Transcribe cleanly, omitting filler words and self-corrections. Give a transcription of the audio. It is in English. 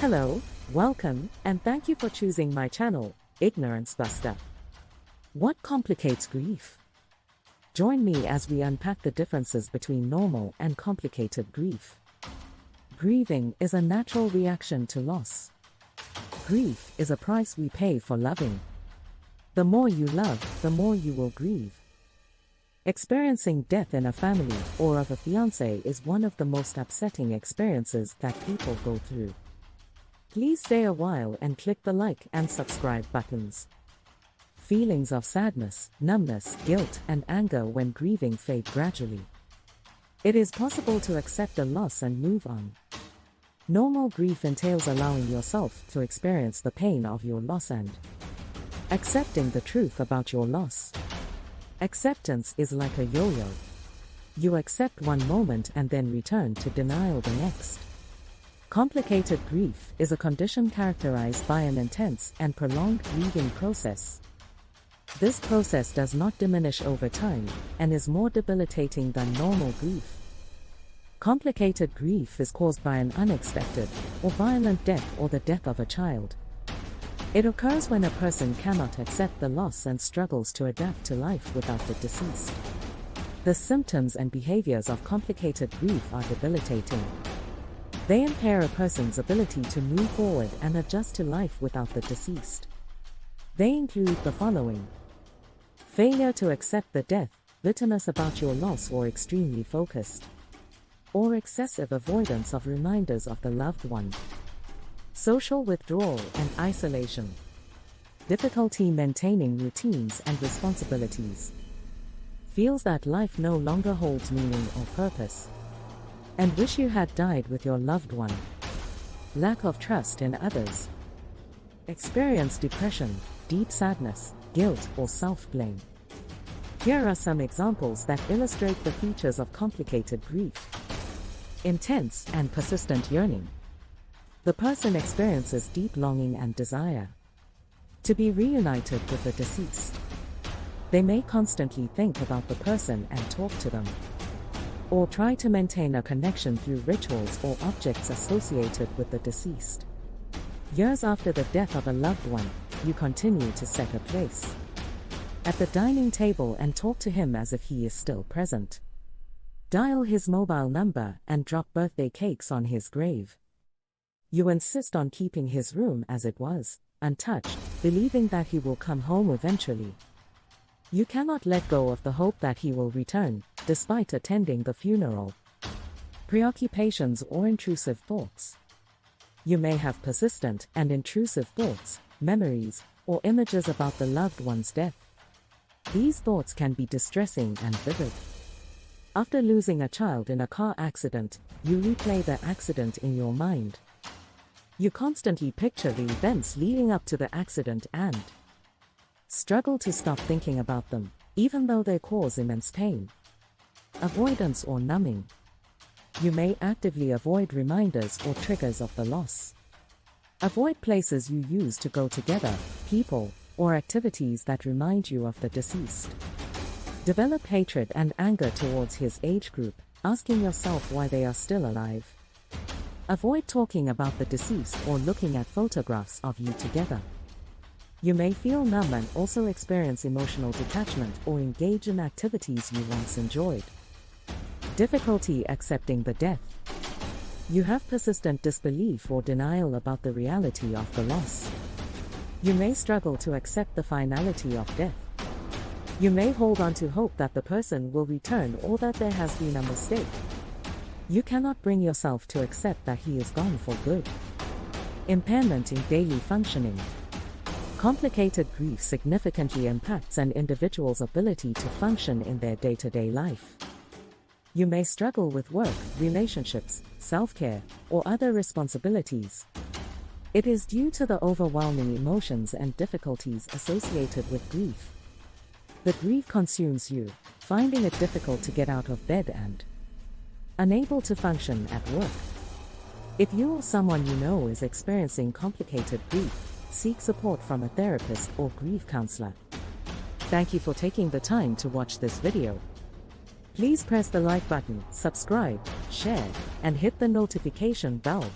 Hello, welcome, and thank you for choosing my channel, Ignorance Buster. What complicates grief? Join me as we unpack the differences between normal and complicated grief. Grieving is a natural reaction to loss. Grief is a price we pay for loving. The more you love, the more you will grieve. Experiencing death in a family or of a fiancé is one of the most upsetting experiences that people go through. Please stay a while and click the like and subscribe buttons. Feelings of sadness, numbness, guilt, and anger when grieving fade gradually. It is possible to accept a loss and move on. Normal grief entails allowing yourself to experience the pain of your loss and accepting the truth about your loss. Acceptance is like a yo-yo. You accept one moment and then return to denial the next. Complicated grief is a condition characterized by an intense and prolonged grieving process. This process does not diminish over time and is more debilitating than normal grief. Complicated grief is caused by an unexpected or violent death or the death of a child. It occurs when a person cannot accept the loss and struggles to adapt to life without the deceased. The symptoms and behaviors of complicated grief are debilitating. They impair a person's ability to move forward and adjust to life without the deceased. They include the following: failure to accept the death, bitterness about your loss or extremely focused, or excessive avoidance of reminders of the loved one. Social withdrawal and isolation. Difficulty maintaining routines and responsibilities. Feels that life no longer holds meaning or purpose. And wish you had died with your loved one. Lack of trust in others. Experience depression, deep sadness, guilt, or self-blame. Here are some examples that illustrate the features of complicated grief. Intense and persistent yearning. The person experiences deep longing and desire to be reunited with the deceased. They may constantly think about the person and talk to them, or try to maintain a connection through rituals or objects associated with the deceased. Years after the death of a loved one, you continue to set a place at the dining table and talk to him as if he is still present. Dial his mobile number and drop birthday cakes on his grave. You insist on keeping his room as it was, untouched, believing that he will come home eventually. You cannot let go of the hope that he will return, despite attending the funeral. Preoccupations or intrusive thoughts. You may have persistent and intrusive thoughts, memories, or images about the loved one's death. These thoughts can be distressing and vivid. After losing a child in a car accident, you replay the accident in your mind. You constantly picture the events leading up to the accident and struggle to stop thinking about them, even though they cause immense pain. Avoidance or numbing. You may actively avoid reminders or triggers of the loss. Avoid places you used to go together, people, or activities that remind you of the deceased. Develop hatred and anger towards his age group, asking yourself why they are still alive. Avoid talking about the deceased or looking at photographs of you together. You may feel numb and also experience emotional detachment or engage in activities you once enjoyed. Difficulty accepting the death. You have persistent disbelief or denial about the reality of the loss. You may struggle to accept the finality of death. You may hold on to hope that the person will return or that there has been a mistake. You cannot bring yourself to accept that he is gone for good. Impairment in daily functioning. Complicated grief significantly impacts an individual's ability to function in their day-to-day life. You may struggle with work, relationships, self-care, or other responsibilities. It is due to the overwhelming emotions and difficulties associated with grief. The grief consumes you, finding it difficult to get out of bed and unable to function at work. If you or someone you know is experiencing complicated grief, seek support from a therapist or grief counselor. Thank you for taking the time to watch this video. Please press the like button, subscribe, share, and hit the notification bell